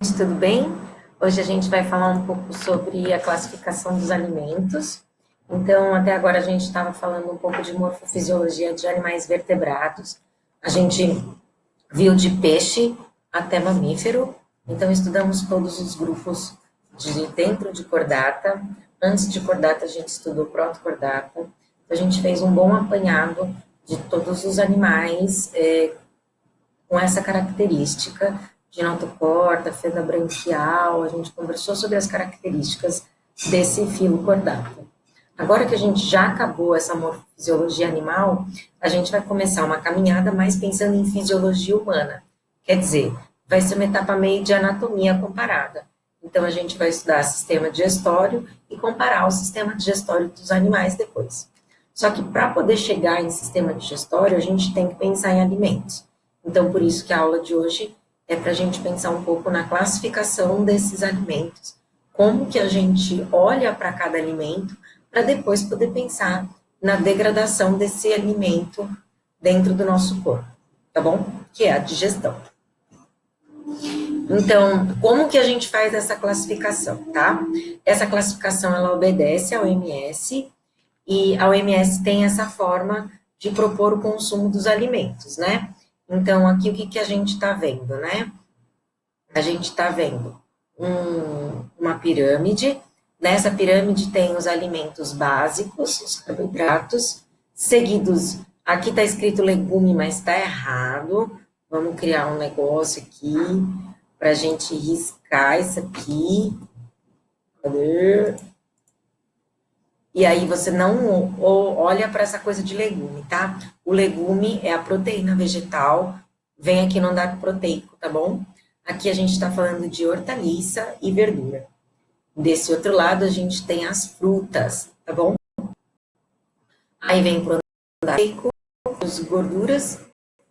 Tudo bem? Hoje a gente vai falar um pouco sobre a classificação dos alimentos. Então, até agora a gente estava falando um pouco de morfofisiologia de animais vertebrados. A gente viu de peixe até mamífero. Então, estudamos todos os grupos de dentro de cordata. Antes de cordata, a gente estudou protocordata. Então, a gente fez um bom apanhado de todos os animais com essa característica de notocorda, fenda branquial, a gente conversou sobre as características desse filo cordata. Agora que a gente já acabou essa morfofisiologia animal, a gente vai começar uma caminhada mais pensando em fisiologia humana. Quer dizer, vai ser uma etapa meio de anatomia comparada. Então, a gente vai estudar sistema digestório e comparar o sistema digestório dos animais depois. Só que para poder chegar em sistema digestório, a gente tem que pensar em alimentos. Então, por isso que a aula de hoje é para a gente pensar um pouco na classificação desses alimentos, como que a gente olha para cada alimento, para depois poder pensar na degradação desse alimento dentro do nosso corpo, tá bom? Que é a digestão. Então, como que a gente faz essa classificação, tá? Essa classificação, ela obedece à OMS, e a OMS tem essa forma de propor o consumo dos alimentos, né? Então, aqui o que a gente está vendo, né? A gente está vendo uma pirâmide. Nessa pirâmide tem os alimentos básicos, os carboidratos, seguidos, aqui está escrito legume, mas está errado. Vamos criar um negócio aqui para a gente riscar isso aqui. Cadê? E aí você não olha para essa coisa de legume, tá? O legume é a proteína vegetal, vem aqui no andar proteico, tá bom? Aqui a gente está falando de hortaliça e verdura. Desse outro lado a gente tem as frutas, tá bom? Aí vem pro andar proteico, as gorduras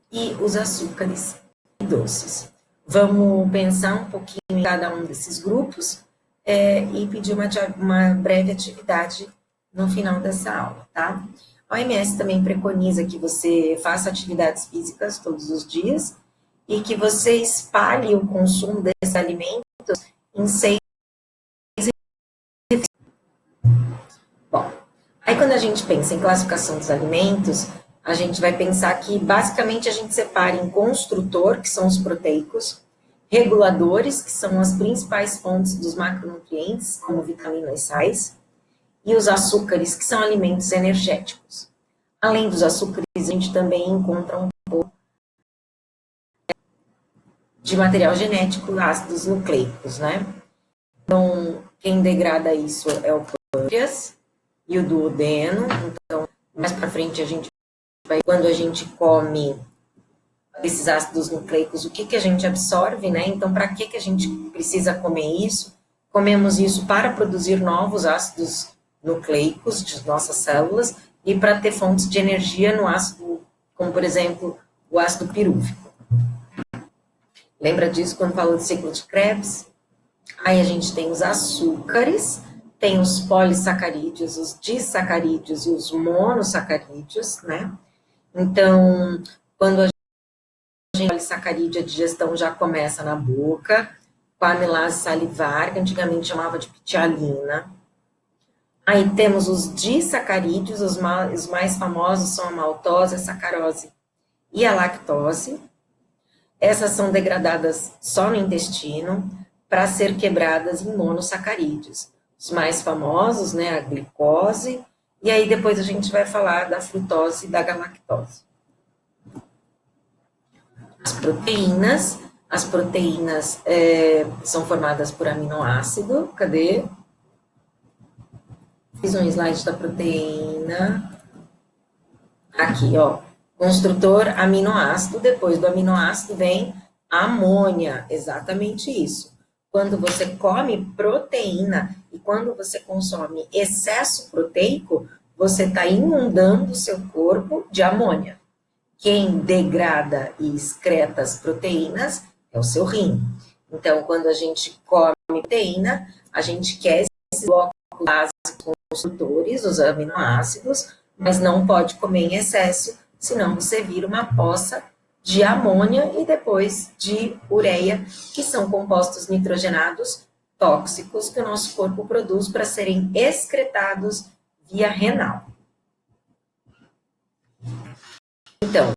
e os açúcares e doces. Vamos pensar um pouquinho em cada um desses grupos e pedir uma breve atividade no final dessa aula, tá? A OMS também preconiza que você faça atividades físicas todos os dias e que você espalhe o consumo desses alimentos em 6. Bom, aí quando a gente pensa em classificação dos alimentos, a gente vai pensar que basicamente a gente separa em construtor, que são os proteicos, reguladores, que são as principais fontes dos macronutrientes, como vitaminas e sais, e os açúcares, que são alimentos energéticos. Além dos açúcares, a gente também encontra um pouco de material genético, ácidos nucleicos, né? Então, quem degrada isso é o pâncreas e o duodeno. Então, mais para frente a gente vai, quando a gente come esses ácidos nucleicos, o que a gente absorve, né? Então, para que a gente precisa comer isso? Comemos isso para produzir novos ácidos nucleicos de nossas células e para ter fontes de energia no ácido, como por exemplo, o ácido pirúvico. Lembra disso quando falou de ciclo de Krebs? Aí a gente tem os açúcares, tem os polissacarídeos, os disacarídeos e os monossacarídeos, né? Então, quando a gente polissacarídeo, a digestão já começa na boca, com a amilase salivar, que antigamente chamava de pitialina. Aí temos os disacarídeos, os mais famosos são a maltose, a sacarose e a lactose. Essas são degradadas só no intestino para ser quebradas em monossacarídeos. Os mais famosos, né, a glicose, e aí depois a gente vai falar da frutose e da galactose. As proteínas são formadas por aminoácido, cadê? Fiz um slide da proteína. Aqui, ó. Construtor aminoácido, depois do aminoácido vem amônia, exatamente isso. Quando você come proteína e quando você consome excesso proteico, você está inundando o seu corpo de amônia. Quem degrada e excreta as proteínas é o seu rim. Então, quando a gente come proteína, a gente quer esses blocos básicos construtores, os aminoácidos, mas não pode comer em excesso, senão você vira uma poça de amônia e depois de ureia, que são compostos nitrogenados tóxicos que o nosso corpo produz para serem excretados via renal. Então,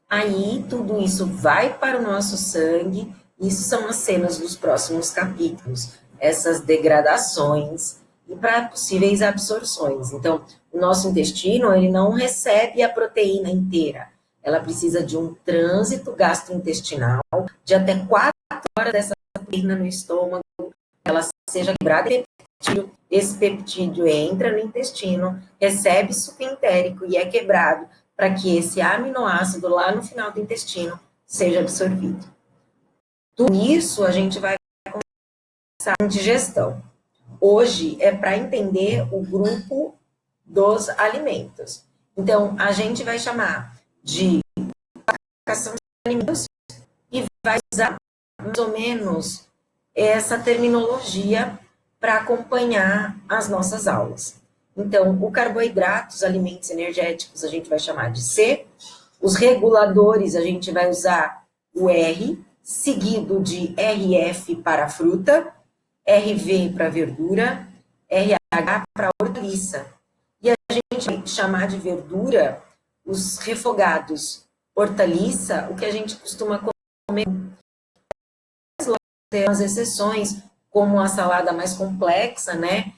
aí tudo isso vai para o nosso sangue. Isso são as cenas dos próximos capítulos, essas degradações e para possíveis absorções. Então, o nosso intestino, ele não recebe a proteína inteira. Ela precisa de um trânsito gastrointestinal de até 4 horas dessa proteína no estômago, ela seja quebrada em peptídeo. Esse peptídeo entra no intestino, recebe suco entérico e é quebrado para que esse aminoácido lá no final do intestino seja absorvido. Tudo isso a gente vai começar em digestão. Hoje é para entender o grupo dos alimentos. Então, a gente vai chamar de classificação de alimentos e vai usar mais ou menos essa terminologia para acompanhar as nossas aulas. Então, o carboidrato, os alimentos energéticos, a gente vai chamar de C. Os reguladores, a gente vai usar o R, seguido de RF para fruta, RV para verdura, RH para hortaliça. E a gente vai chamar de verdura os refogados. Hortaliça, o que a gente costuma comer. Tem umas exceções, como a salada mais complexa, né?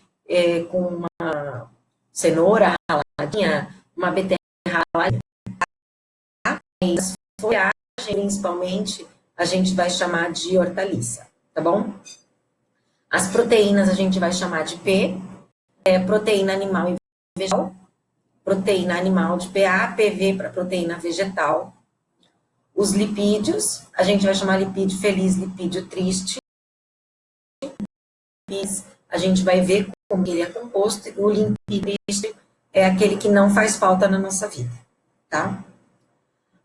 Com uma cenoura raladinha, uma beterraba raladinha. As folhagens, principalmente, a gente vai chamar de hortaliça, tá bom? As proteínas a gente vai chamar de P, proteína animal e vegetal, proteína animal de PA, PV para proteína vegetal. Os lipídios, a gente vai chamar lipídio feliz, lipídio triste. A gente vai ver como ele é composto. O lipídio triste é aquele que não faz falta na nossa vida, tá?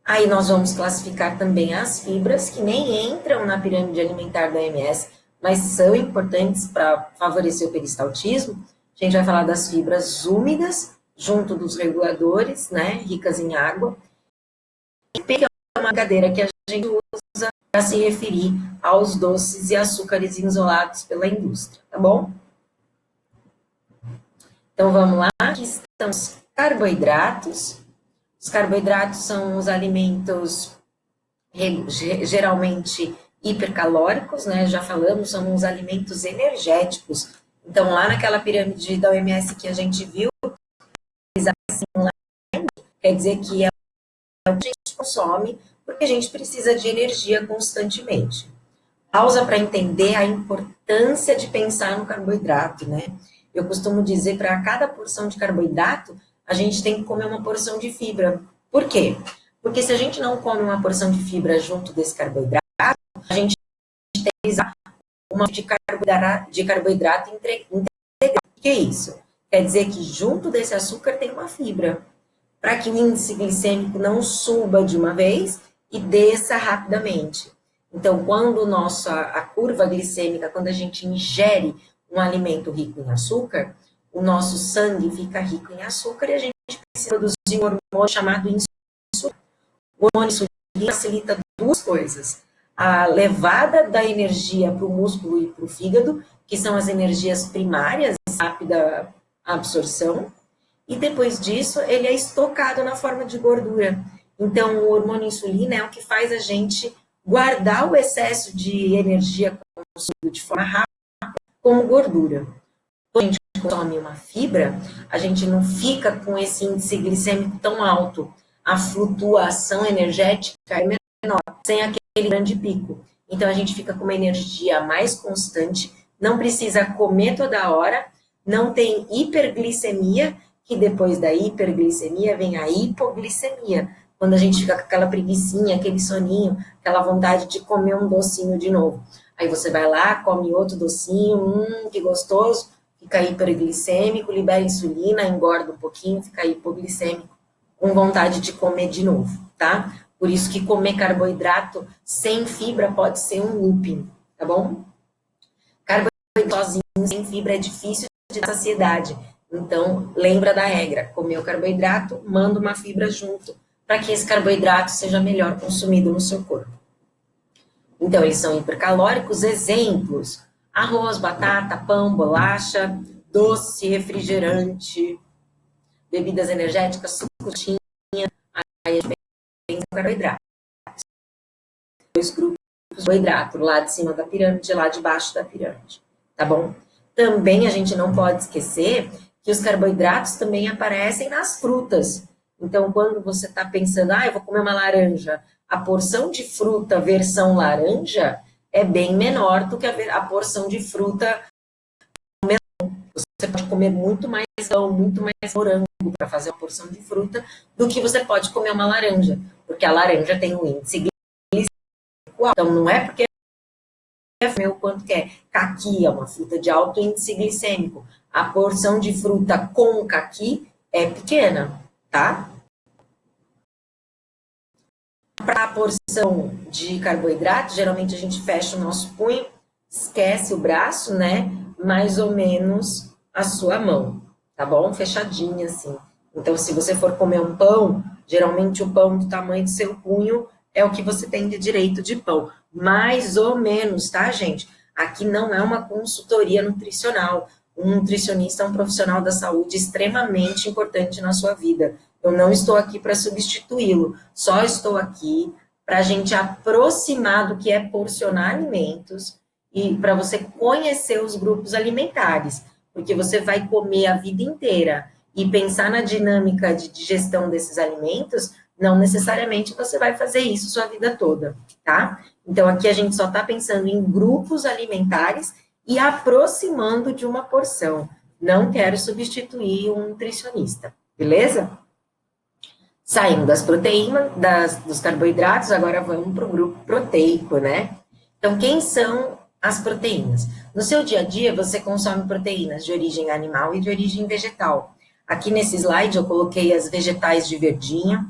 Aí nós vamos classificar também as fibras, que nem entram na pirâmide alimentar da OMS, mas são importantes para favorecer o peristaltismo. A gente vai falar das fibras úmidas, junto dos reguladores, né, ricas em água. E P, que é uma brincadeira que a gente usa para se referir aos doces e açúcares isolados pela indústria, tá bom? Então, vamos lá. Aqui estão os carboidratos. Os carboidratos são os alimentos geralmente hipercalóricos, né? Já falamos, são os alimentos energéticos. Então, lá naquela pirâmide da OMS que a gente viu, quer dizer que é o que a gente consome, porque a gente precisa de energia constantemente. Pausa para entender a importância de pensar no carboidrato, né? Eu costumo dizer, para cada porção de carboidrato, a gente tem que comer uma porção de fibra. Por quê? Porque se a gente não come uma porção de fibra junto desse carboidrato, a gente tem que usar uma de carboidrato integral. O que é isso? Quer dizer que junto desse açúcar tem uma fibra, para que o índice glicêmico não suba de uma vez e desça rapidamente. Então, quando a curva glicêmica, quando a gente ingere um alimento rico em açúcar, o nosso sangue fica rico em açúcar e a gente precisa produzir um hormônio chamado insulina. O hormônio insulina facilita duas coisas: a levada da energia para o músculo e para o fígado, que são as energias primárias, rápida absorção, e depois disso ele é estocado na forma de gordura. Então, o hormônio insulina é o que faz a gente guardar o excesso de energia consumido de forma rápida como gordura. Quando a gente consome uma fibra, a gente não fica com esse índice glicêmico tão alto. A flutuação energética é menor, sem aquele grande pico. Então, a gente fica com uma energia mais constante, não precisa comer toda hora, não tem hiperglicemia, que depois da hiperglicemia vem a hipoglicemia, quando a gente fica com aquela preguicinha, aquele soninho, aquela vontade de comer um docinho de novo. Aí você vai lá, come outro docinho, que gostoso, fica hiperglicêmico, libera insulina, engorda um pouquinho, fica hipoglicêmico, com vontade de comer de novo, tá? Por isso que comer carboidrato sem fibra pode ser um looping, tá bom? Carboidrato sozinho, sem fibra, é difícil de saciedade. Então, lembra da regra, comeu carboidrato, manda uma fibra junto, para que esse carboidrato seja melhor consumido no seu corpo. Então, eles são hipercalóricos, exemplos, arroz, batata, pão, bolacha, doce, refrigerante, bebidas energéticas, suco, tinha, aí a gente pensa no carboidrato. Dois grupos de carboidrato, lá de cima da pirâmide e lá de baixo da pirâmide, tá bom? Também a gente não pode esquecer que os carboidratos também aparecem nas frutas. Então, quando você está pensando, eu vou comer uma laranja, a porção de fruta versão laranja é bem menor do que a porção de fruta. Você pode comer muito mais pão, muito mais morango para fazer uma porção de fruta do que você pode comer uma laranja, porque a laranja tem um índice glicêmico alto. Então, não é porque o quanto que é. Caqui é uma fruta de alto índice glicêmico. A porção de fruta com caqui é pequena, tá? Para a porção de carboidrato, geralmente a gente fecha o nosso punho, esquece o braço, né? Mais ou menos a sua mão, tá bom? Fechadinha assim. Então, se você for comer um pão, geralmente o pão do tamanho do seu punho é o que você tem de direito de pão. Mais ou menos, tá, gente? Aqui não é uma consultoria nutricional. Um nutricionista é um profissional da saúde extremamente importante na sua vida. Eu não estou aqui para substituí-lo, só estou aqui para a gente aproximar do que é porcionar alimentos e para você conhecer os grupos alimentares, porque você vai comer a vida inteira e pensar na dinâmica de digestão desses alimentos, não necessariamente você vai fazer isso sua vida toda, tá? Então, aqui a gente só está pensando em grupos alimentares e aproximando de uma porção. Não quero substituir um nutricionista, beleza? Saindo das proteínas, dos carboidratos, agora vamos para o grupo proteico, né? Então, quem são as proteínas? No seu dia a dia, você consome proteínas de origem animal e de origem vegetal. Aqui nesse slide eu coloquei as vegetais de verdinha,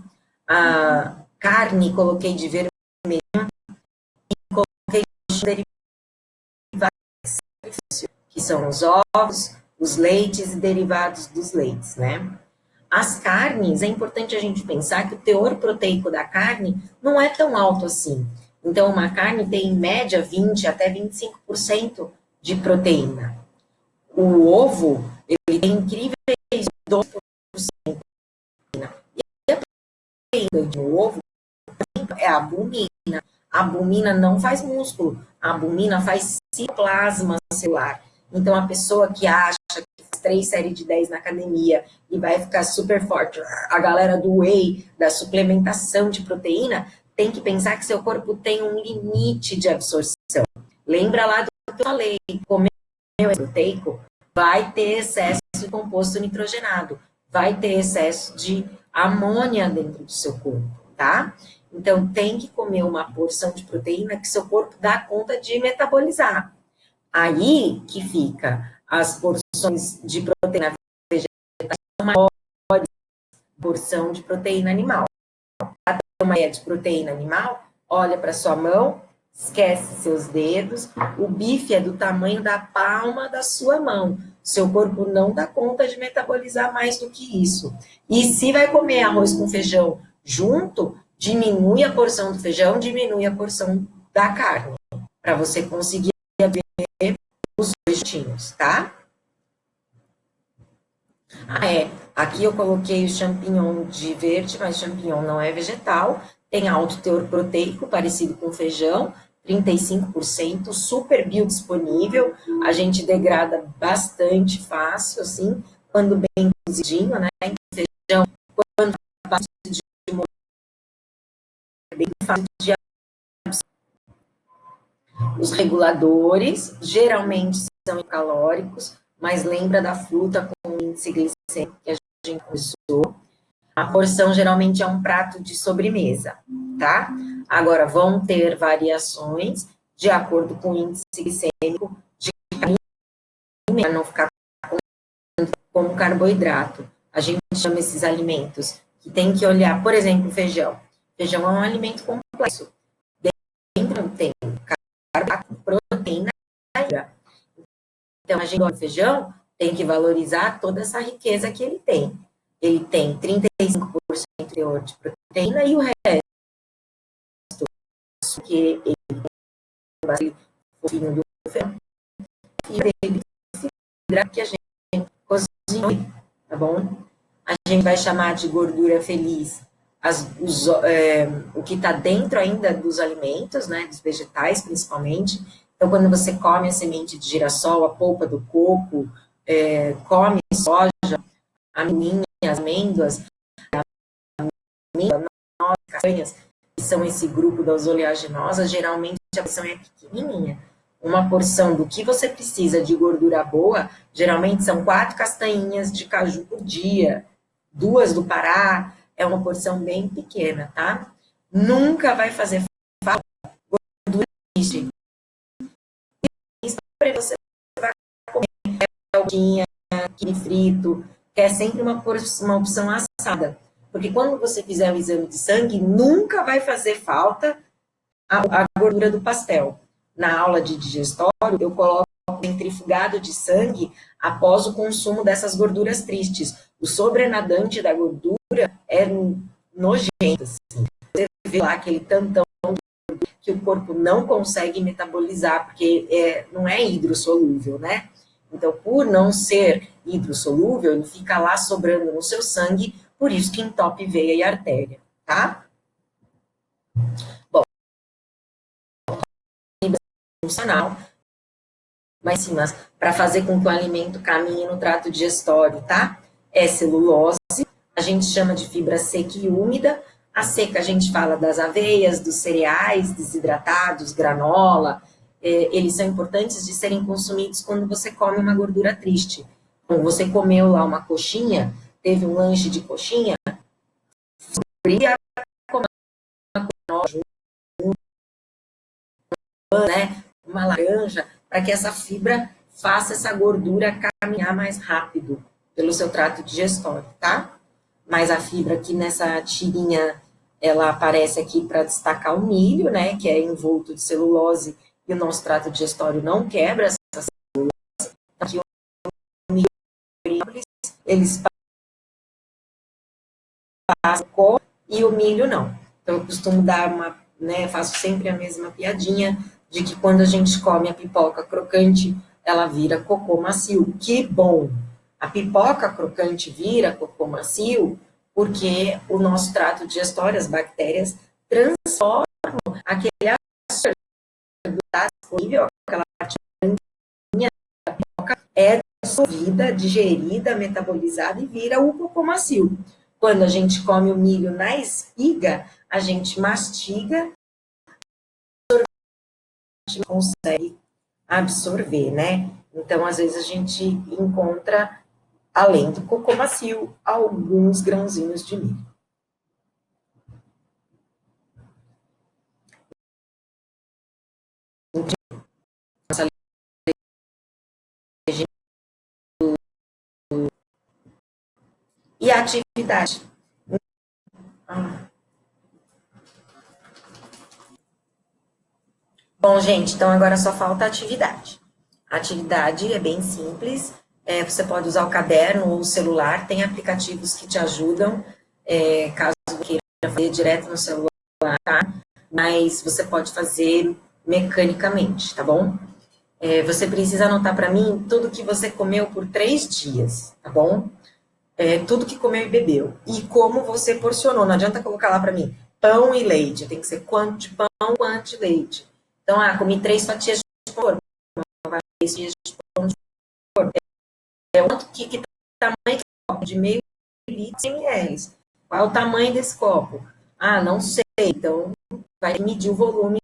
a carne coloquei de vermelho e coloquei de derivados, que são os ovos, os leites e derivados dos leites, né? As carnes, é importante a gente pensar que o teor proteico da carne não é tão alto assim. Então, uma carne tem, em média, 20 até 25% de proteína. O ovo, ele tem incríveis 12%. E a proteína do ovo é a albumina. A albumina não faz músculo, a albumina faz citoplasma celular. Então, a pessoa que acha que faz 3 séries de 10 na academia e vai ficar super forte, a galera do whey, da suplementação de proteína, tem que pensar que seu corpo tem um limite de absorção. Lembra lá do que eu falei, comer proteico vai ter excesso de composto nitrogenado, vai ter excesso de amônia dentro do seu corpo, tá? Então, tem que comer uma porção de proteína que seu corpo dá conta de metabolizar. Aí que fica as porções de proteína vegetal maiores porção de proteína animal. Para ter uma ideia de proteína animal, olha para sua mão, esquece seus dedos, o bife é do tamanho da palma da sua mão. Seu corpo não dá conta de metabolizar mais do que isso. E se vai comer arroz com feijão junto, diminui a porção do feijão, diminui a porção da carne, para você conseguir ver os dois juntinhos, tá? Aqui eu coloquei o champignon de verde, mas champignon não é vegetal, tem alto teor proteico, parecido com feijão, 35%, super biodisponível, a gente degrada bastante fácil, assim, quando bem cozidinho, né? Feijão, quando a base de molho é bem fácil de os reguladores, geralmente são calóricos, mas lembra da fruta com índice glicêmico que a gente começou. A porção geralmente é um prato de sobremesa, tá? Agora, vão ter variações de acordo com o índice glicêmico de para não ficar como carboidrato. A gente chama esses alimentos que tem que olhar, por exemplo, feijão. Feijão é um alimento complexo. Dentro tem carboidrato, proteína. Então, a gente olha feijão tem que valorizar toda essa riqueza que ele tem. Ele tem 35% de teor de proteína e o resto que ele tem fofinho do feijão, fibra que a gente cozinhou, tá bom? A gente vai chamar de gordura feliz o que está dentro ainda dos alimentos, né, dos vegetais principalmente. Então, quando você come a semente de girassol, a polpa do coco, come soja, amendoim, as amêndoas, castanhas, que são esse grupo das oleaginosas, geralmente a porção é pequenininha. Uma porção do que você precisa de gordura boa, geralmente são 4 castanhinhas de caju por dia, 2 do Pará, é uma porção bem pequena, tá? Nunca vai fazer falta gordura triste. Você vai comer alguinha, quibe frito, que é sempre uma opção assada. Porque quando você fizer o exame de sangue, nunca vai fazer falta a gordura do pastel. Na aula de digestório, eu coloco centrifugado de sangue após o consumo dessas gorduras tristes. O sobrenadante da gordura é nojento. Assim. Você vê lá aquele tantão que o corpo não consegue metabolizar, porque não é hidrossolúvel, né? Então, por não ser hidrossolúvel, ele fica lá sobrando no seu sangue, por isso que entope veia e artéria, tá? Bom, funcional, mas sim, mas para fazer com que o alimento caminhe no trato digestório, tá? É celulose, a gente chama de fibra seca e úmida. A seca a gente fala das aveias, dos cereais desidratados, granola. Eles são importantes de serem consumidos quando você come uma gordura triste. Então, você comeu lá uma coxinha, teve um lanche de coxinha, fria, né, uma laranja, para que essa fibra faça essa gordura caminhar mais rápido pelo seu trato digestório, tá? Mas a fibra aqui nessa tirinha, ela aparece aqui para destacar o milho, né, que é envolto de celulose e o nosso trato digestório não quebra essa celulose. Aqui o milho, eles passam cor e o milho não. Então eu costumo dar faço sempre a mesma piadinha de que quando a gente come a pipoca crocante, ela vira cocô macio. Que bom! A pipoca crocante vira cocô macio porque o nosso trato digestório, as bactérias, transformam aquele açúcar disponível, aquela parte da pipoca, é dissolvida, digerida, metabolizada e vira o cocô macio. Quando a gente come o milho na espiga, a gente mastiga, a gente consegue absorver, né? Então, às vezes, a gente encontra, além do cocô macio, alguns grãozinhos de milho. E a atividade. Bom, gente, então agora só falta a atividade. A atividade é bem simples, você pode usar o caderno ou o celular, tem aplicativos que te ajudam, caso queira fazer direto no celular, tá? Mas você pode fazer mecanicamente, tá bom? Você precisa anotar para mim tudo que você comeu por 3 dias, tá bom? Tudo que comeu e bebeu. E como você porcionou. Não adianta colocar lá para mim pão e leite. Tem que ser quanto de pão, quanto de leite. Então, comi 3 fatias de pão. 3 fatias de pão de pão. Quanto que tamanho de copo? De meio litro, 100 ml. Qual é o tamanho desse copo? Não sei. Então, vai medir o volume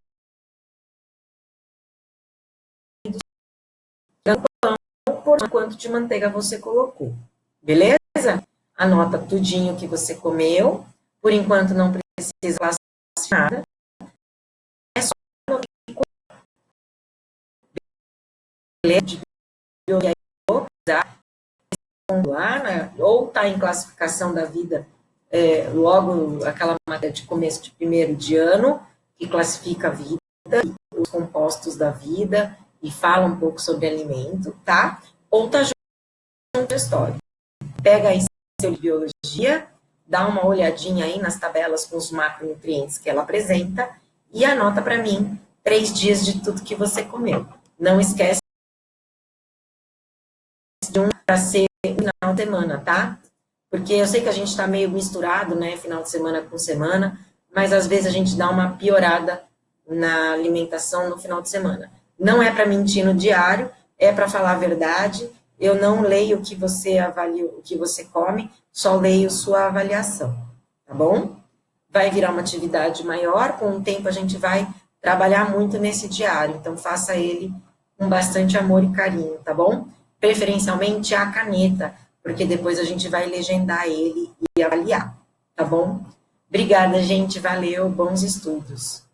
do pão por quanto de manteiga você colocou. Beleza? Anota tudinho que você comeu. Por enquanto, não precisa classificar nada. É só lá, né? Ou está em classificação da vida, logo aquela matéria de começo de primeiro de ano, que classifica a vida, os compostos da vida, e fala um pouco sobre alimento, tá? Ou está gestório. Pega aí seu biologia, dá uma olhadinha aí nas tabelas com os macronutrientes que ela apresenta e anota para mim 3 dias de tudo que você comeu. Não esquece de um para ser final de semana, tá? Porque eu sei que a gente está meio misturado, né, final de semana com semana, mas às vezes a gente dá uma piorada na alimentação no final de semana. Não é para mentir no diário, é para falar a verdade. Eu não leio o que você avalia, o que você come, só leio sua avaliação, tá bom? Vai virar uma atividade maior, com o tempo a gente vai trabalhar muito nesse diário, então faça ele com bastante amor e carinho, tá bom? Preferencialmente a caneta, porque depois a gente vai legendar ele e avaliar, tá bom? Obrigada, gente, valeu, bons estudos.